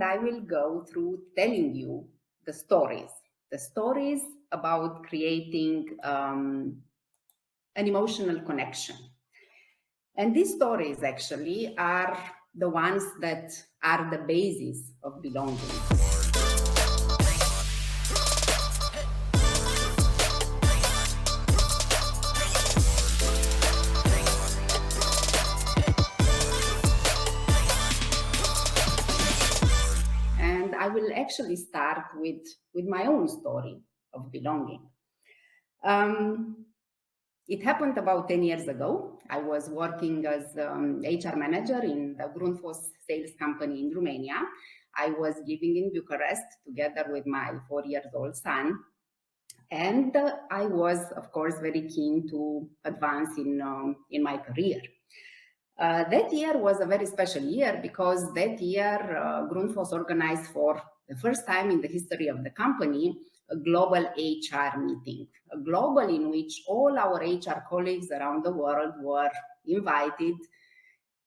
I will go through telling you the stories about creating an emotional connection. And these stories actually are the ones that are the basis of belonging. And I will actually start with my own story of belonging. It happened about 10 years ago. I was working as HR manager in the Grundfos sales company in Romania. I was living in Bucharest together with my 4-year-old son. And I was, of course, very keen to advance in my career. That year was a very special year because that year Grundfos organized for the first time in the history of the company a global HR meeting, a global in which all our HR colleagues around the world were invited.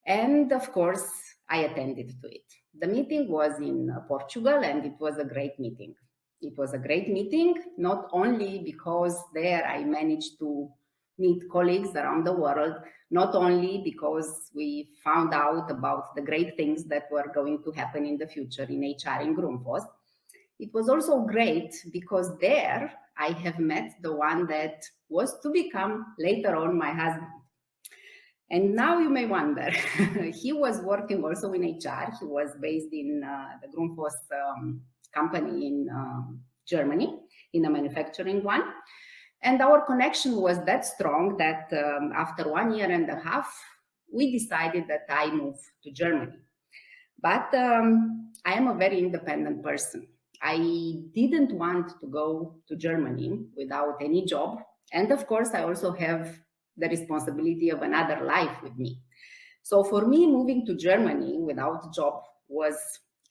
And of course, I attended to it. The meeting was in Portugal and it was a great meeting. It was a great meeting, not only because there I managed to meet colleagues around the world, not only because we found out about the great things that were going to happen in the future in HR in Grundfos. It was also great because there I have met the one that was to become later on my husband. And now you may wonder, he was working also in HR. He was based in the Grundfos company in Germany, in a manufacturing one. And our connection was that strong that after 1 year and a half, we decided that I move to Germany. But I am a very independent person. I didn't want to go to Germany without any job. And of course, I also have the responsibility of another life with me. So for me, moving to Germany without a job was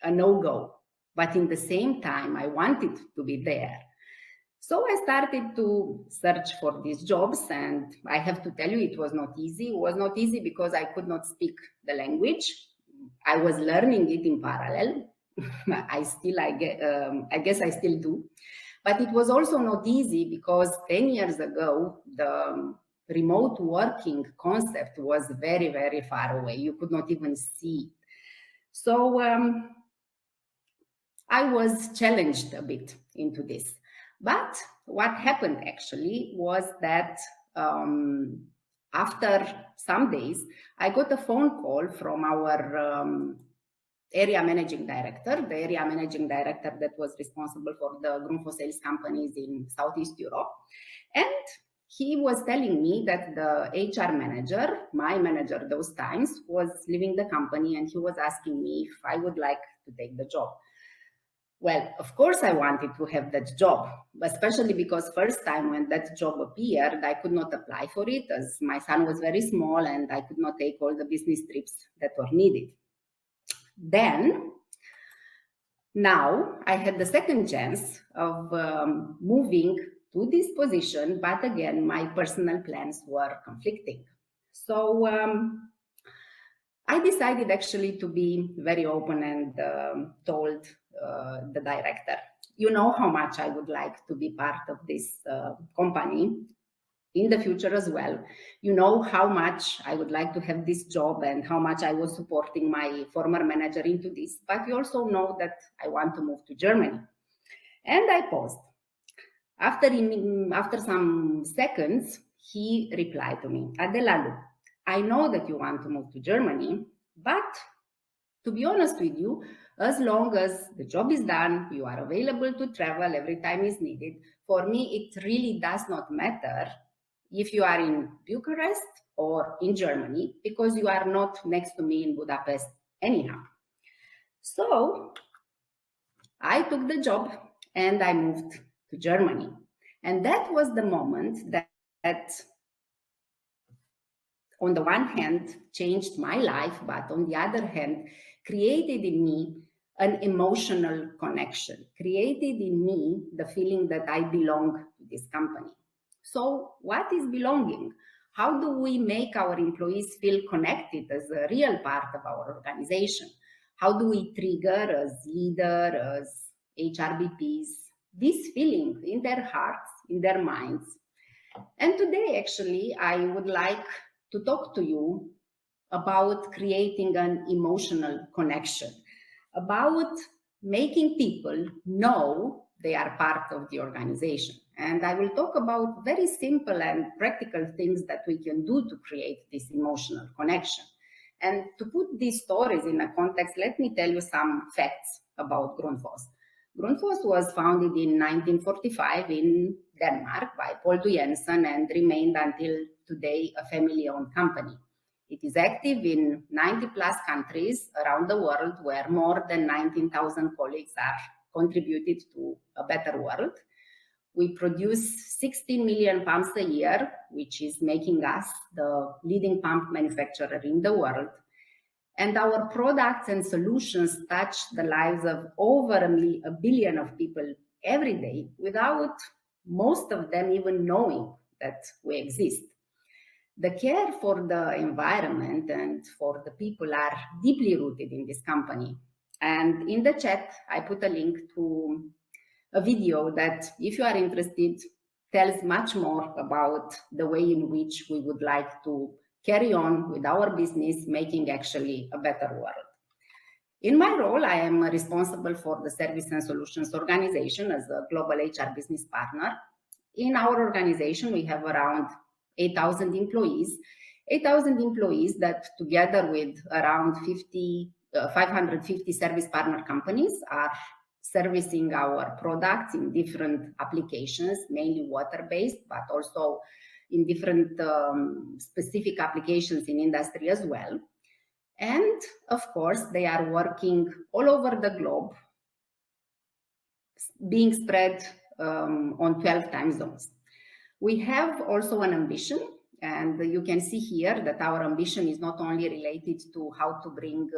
a no-go. But in the same time, I wanted to be there. So I started to search for these jobs, and I have to tell you, it was not easy. It was not easy because I could not speak the language. I was learning it in parallel. I guess I still do. But it was also not easy because 10 years ago, the remote working concept was very, very far away. You could not even see it. So I was challenged a bit into this. But what happened actually was that after some days, I got a phone call from our area managing director, the area managing director that was responsible for the Grundfos sales companies in Southeast Europe. And he was telling me that the HR manager, my manager those times, was leaving the company, and he was asking me if I would like to take the job. Well, of course I wanted to have that job, especially because first time when that job appeared, I could not apply for it as my son was very small and I could not take all the business trips that were needed. Then, now I had the second chance of moving to this position, but again, my personal plans were conflicting. So I decided actually to be very open and told the director, you know how much I would like to be part of this company in the future as well. You know how much I would like to have this job and how much I was supporting my former manager into this, but you also know that I want to move to Germany. And I paused. After some seconds, he replied to me, Adela, look, I know that you want to move to Germany, but to be honest with you, as long as the job is done, you are available to travel every time is needed. For me, it really does not matter if you are in Bucharest or in Germany, because you are not next to me in Budapest anyhow. So I took the job and I moved to Germany. And that was the moment that on the one hand, changed my life, but on the other hand, created in me an emotional connection, created in me the feeling that I belong to this company. So what is belonging? How do we make our employees feel connected as a real part of our organization? How do we trigger as leader, as HRBPs, this feeling in their hearts, in their minds? And today, actually, I would like to talk to you about creating an emotional connection, about making people know they are part of the organization. And I will talk about very simple and practical things that we can do to create this emotional connection. And to put these stories in a context, let me tell you some facts about Grundfos. Grundfos was founded in 1945 in Denmark by Paul Jensen and remained until today a family-owned company. It is active in 90 plus countries around the world, where more than 19,000 colleagues are contributed to a better world. We produce 16 million pumps a year, which is making us the leading pump manufacturer in the world. And our products and solutions touch the lives of over a billion of people every day, without most of them even knowing that we exist. The care for the environment and for the people are deeply rooted in this company. And in the chat, I put a link to a video that, if you are interested, tells much more about the way in which we would like to carry on with our business, making actually a better world. In my role, I am responsible for the Service and Solutions organization as a global HR business partner. In our organization, we have around 8,000 employees, 8,000 employees that, together with around 550 service partner companies, are servicing our products in different applications, mainly water-based, but also in different specific applications in industry as well. And of course, they are working all over the globe, being spread on 12 time zones. We have also an ambition, and you can see here that our ambition is not only related to how to bring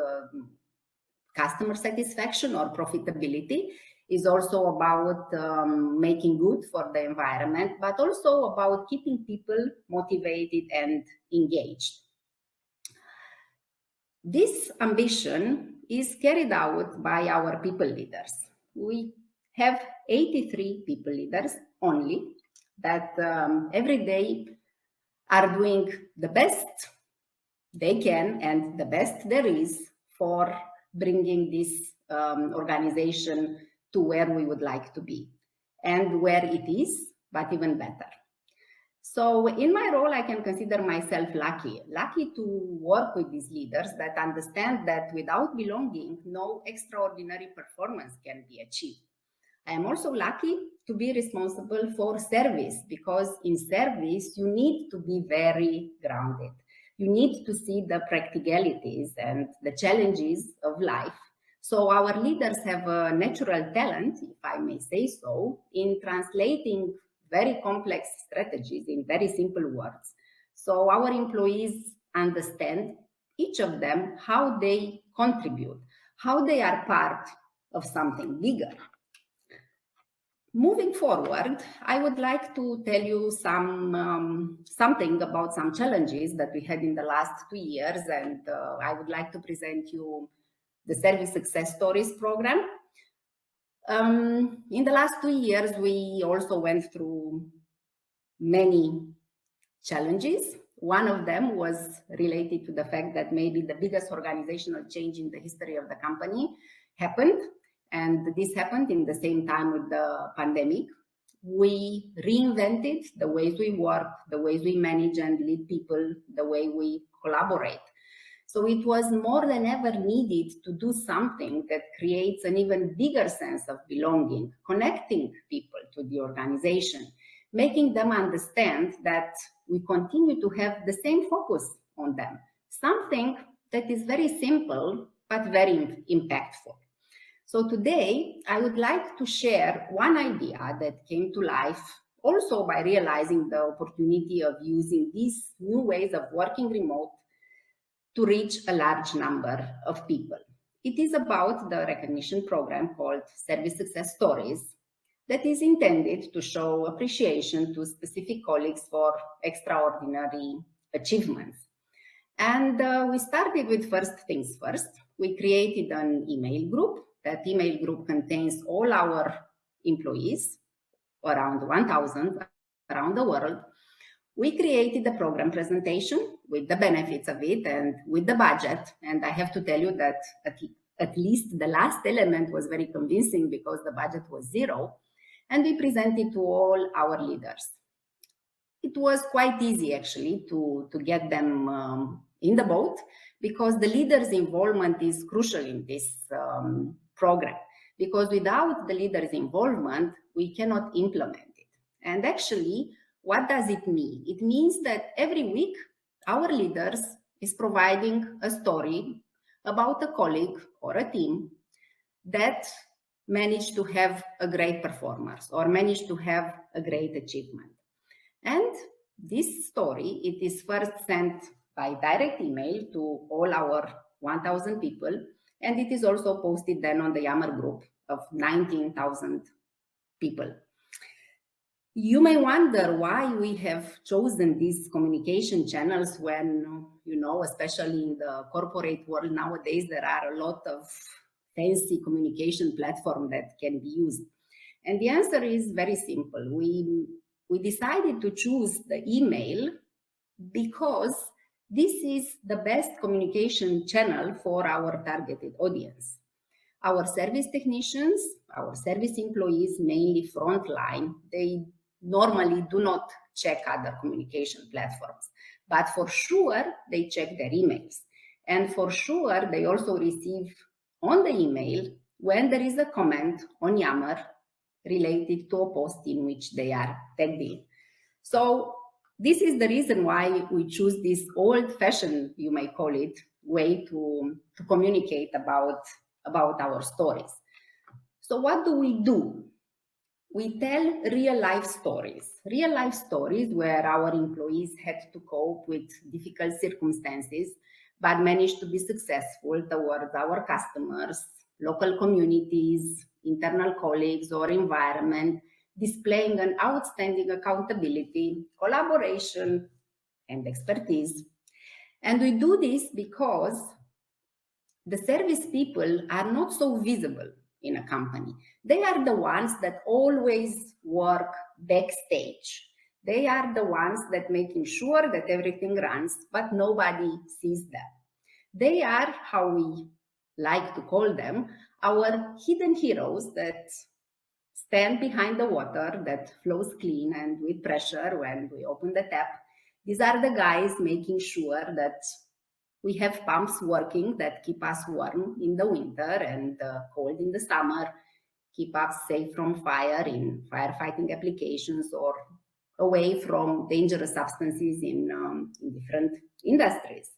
customer satisfaction or profitability, is also about making good for the environment, but also about keeping people motivated and engaged. This ambition is carried out by our people leaders. We have 83 people leaders only that every day are doing the best they can and the best there is for bringing this organization to where we would like to be and where it is, but even better. So in my role, I can consider myself lucky to work with these leaders that understand that without belonging, no extraordinary performance can be achieved. I am also lucky to be responsible for service, because in service, you need to be very grounded. You need to see the practicalities and the challenges of life. So our leaders have a natural talent, if I may say so, in translating very complex strategies in very simple words. So our employees understand, each of them, how they contribute, how they are part of something bigger. Moving forward, I would like to tell you something about some challenges that we had in the last 2 years, and I would like to present you the Service Success Stories program. In the last 2 years, we also went through many challenges. One of them was related to the fact that maybe the biggest organizational change in the history of the company happened. And this happened in the same time with the pandemic. We reinvented the ways we work, the ways we manage and lead people, the way we collaborate. So it was more than ever needed to do something that creates an even bigger sense of belonging, connecting people to the organization, making them understand that we continue to have the same focus on them. Something that is very simple, but very impactful. So today, I would like to share one idea that came to life also by realizing the opportunity of using these new ways of working remote to reach a large number of people. It is about the recognition program called Service Success Stories that is intended to show appreciation to specific colleagues for extraordinary achievements. And we started with first things first. we created an email group. That email group contains all our employees, around 1,000 around the world. We created the program presentation with the benefits of it and with the budget. And I have to tell you that at least the last element was very convincing because the budget was zero. And we presented to all our leaders. It was quite easy actually to get them in the boat because the leaders' involvement is crucial in this program. Because without the leaders' involvement, we cannot implement it. And actually, what does it mean? It means that every week, our leaders is providing a story about a colleague or a team that managed to have a great performance or managed to have a great achievement. And this story, it is first sent by direct email to all our 1,000 people, and it is also posted then on the Yammer group of 19,000 people. You may wonder why we have chosen these communication channels when, especially in the corporate world nowadays, there are a lot of fancy communication platforms that can be used. And the answer is very simple. We decided to choose the email because this is the best communication channel for our targeted audience. Our service technicians, our service employees, mainly frontline, they normally do not check other communication platforms, but for sure they check their emails. And for sure they also receive on the email when there is a comment on Yammer related to a post in which they are tagged in. So this is the reason why we choose this old-fashioned, you may call it, way to communicate about our stories. So what do? We tell real-life stories where our employees had to cope with difficult circumstances, but managed to be successful towards our customers, local communities, internal colleagues, or environment, displaying an outstanding accountability, collaboration, and expertise. And we do this because the service people are not so visible in a company. They are the ones that always work backstage. They are the ones that making sure that everything runs, but nobody sees them. They are, how we like to call them, our hidden heroes that stand behind the water that flows clean and with pressure when we open the tap. These are the guys making sure that we have pumps working that keep us warm in the winter and cold in the summer, keep us safe from fire in firefighting applications or away from dangerous substances in different industries.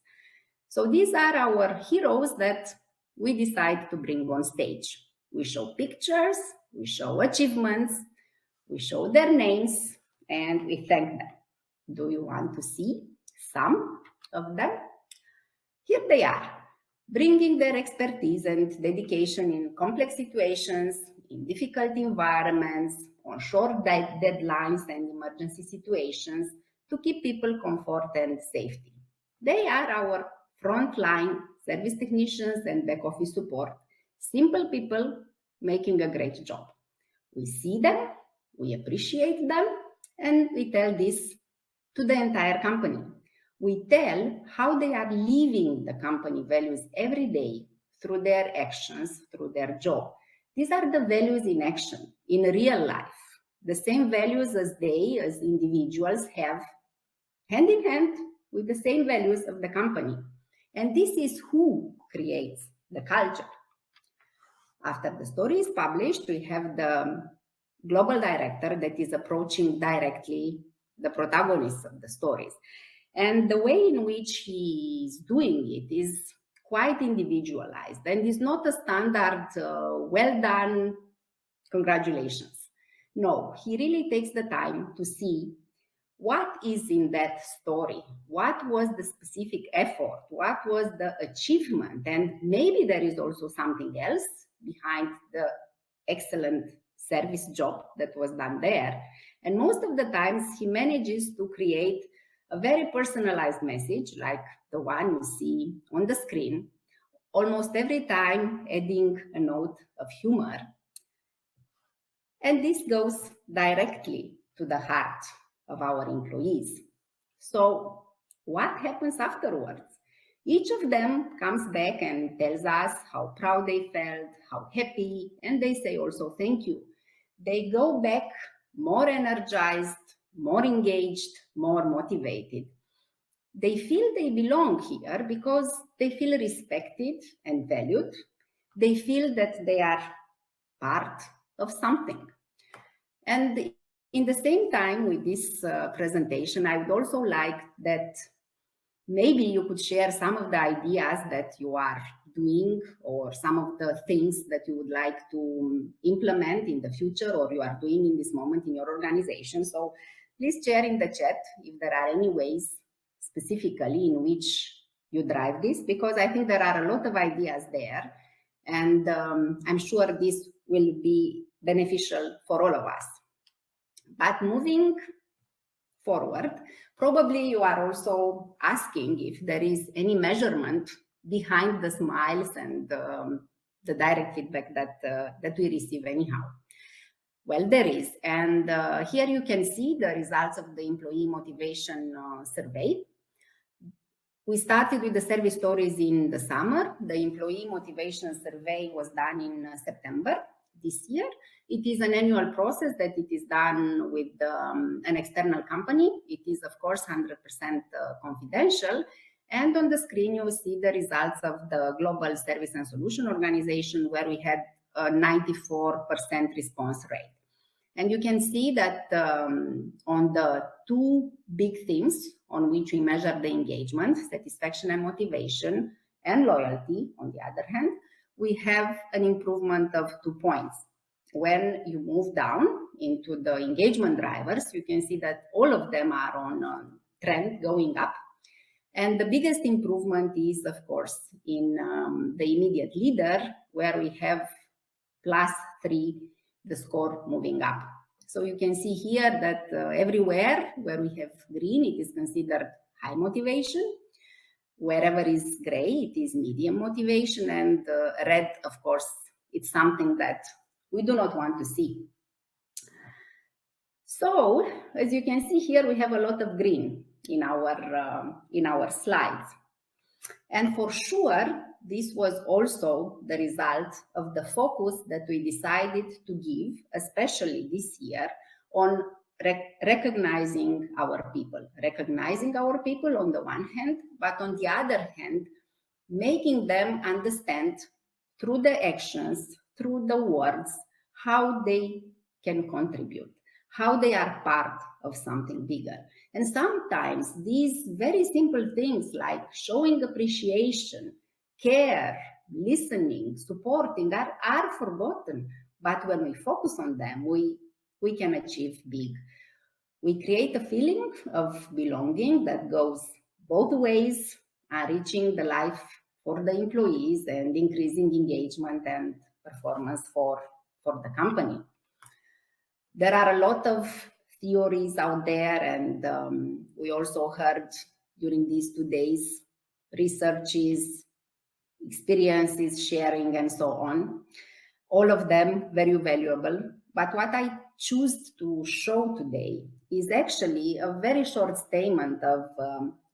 So these are our heroes that we decide to bring on stage. We show pictures, we show achievements, we show their names, and we thank them. Do you want to see some of them? Here they are, bringing their expertise and dedication in complex situations, in difficult environments, on short deadlines and emergency situations to keep people comfort and safety. They are our frontline service technicians and back office support, simple people making a great job. We see them, we appreciate them, and we tell this to the entire company. We tell how they are living the company values every day through their actions, through their job. These are the values in action, in real life. The same values as they, as individuals, have hand in hand with the same values of the company. And this is who creates the culture. After the story is published, we have the global director that is approaching directly the protagonists of the stories. And the way in which he is doing it is quite individualized and is not a standard, well done, congratulations. No, he really takes the time to see what is in that story, what was the specific effort, what was the achievement, and maybe there is also something else behind the excellent service job that was done there. And most of the times he manages to create a very personalized message like the one you see on the screen, almost every time adding a note of humor. And this goes directly to the heart of our employees. So, what happens afterwards? Each of them comes back and tells us how proud they felt, how happy, and they say also thank you. They go back more energized, more engaged, more motivated. They feel they belong here because they feel respected and valued. They feel that they are part of something. And in the same time with this presentation, I would also like that maybe you could share some of the ideas that you are doing or some of the things that you would like to implement in the future or you are doing in this moment in your organization. So please share in the chat if there are any ways specifically in which you drive this, because I think there are a lot of ideas there, and I'm sure this will be beneficial for all of us. But moving forward, probably you are also asking if there is any measurement behind the smiles and the direct feedback that we receive anyhow. Well, there is. And here you can see the results of the employee motivation survey. We started with the service stories in the summer. The employee motivation survey was done in September this year. It is an annual process that it is done with an external company. It is, of course, 100% confidential. And on the screen, you see the results of the Global Service and Solution Organization, where we had a 94% response rate. And you can see that on the two big themes on which we measure the engagement, satisfaction and motivation, and loyalty, on the other hand, we have an improvement of 2 points. When you move down into the engagement drivers, you can see that all of them are on trend going up. And the biggest improvement is, of course, in the immediate leader, where we have +3, the score moving up. So you can see here that everywhere where we have green, it is considered high motivation. Wherever is gray, it is medium motivation, and red, of course, it's something that we do not want to see. So, as you can see here, we have a lot of green in our slides. And for sure, this was also the result of the focus that we decided to give, especially this year, on recognizing our people. Recognizing our people on the one hand, but on the other hand, making them understand through the actions, through the words, how they can contribute, how they are part of something bigger. And sometimes these very simple things like showing appreciation, care, listening, supporting are forgotten. But when we focus on them, we can achieve big. We create a feeling of belonging that goes both ways, enriching the life for the employees and increasing engagement and performance for the company. There are a lot of theories out there, and we also heard during these 2 days researches, experiences, sharing, and so on. All of them very valuable. But what I choose to show today is actually a very short statement of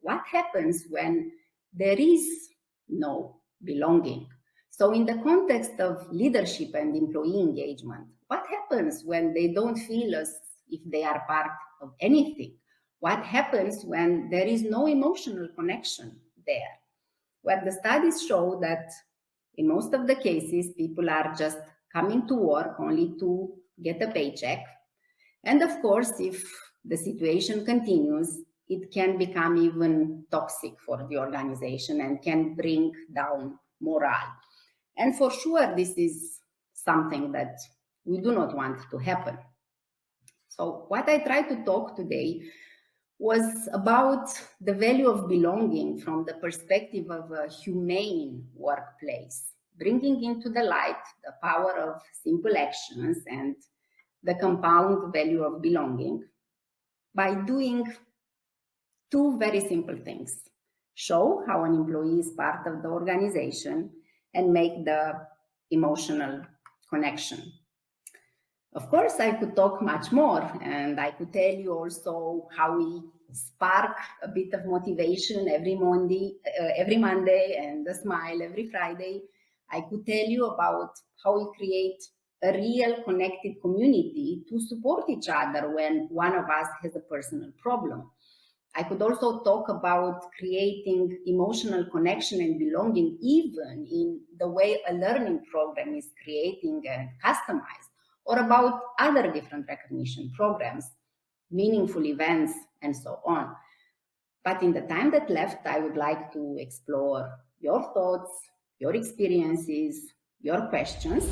what happens when there is no belonging. So in the context of leadership and employee engagement, what happens when they don't feel as if they are part of anything? What happens when there is no emotional connection there? Well, the studies show that in most of the cases, people are just coming to work only to get a paycheck. And of course, if the situation continues, it can become even toxic for the organization and can bring down morale. And for sure, this is something that we do not want to happen. So what I try to talk today was about the value of belonging from the perspective of a humane workplace, bringing into the light the power of simple actions and the compound value of belonging by doing 2 very simple things. Show how an employee is part of the organization and make the emotional connection. Of course, I could talk much more, and I could tell you also how we spark a bit of motivation every Monday, and a smile every Friday. I could tell you about how we create a real connected community to support each other when one of us has a personal problem. I could also talk about creating emotional connection and belonging, even in the way a learning program is creating and customized, or about other different recognition programs, meaningful events, and so on. But in the time that left, I would like to explore your thoughts, your experiences, your questions.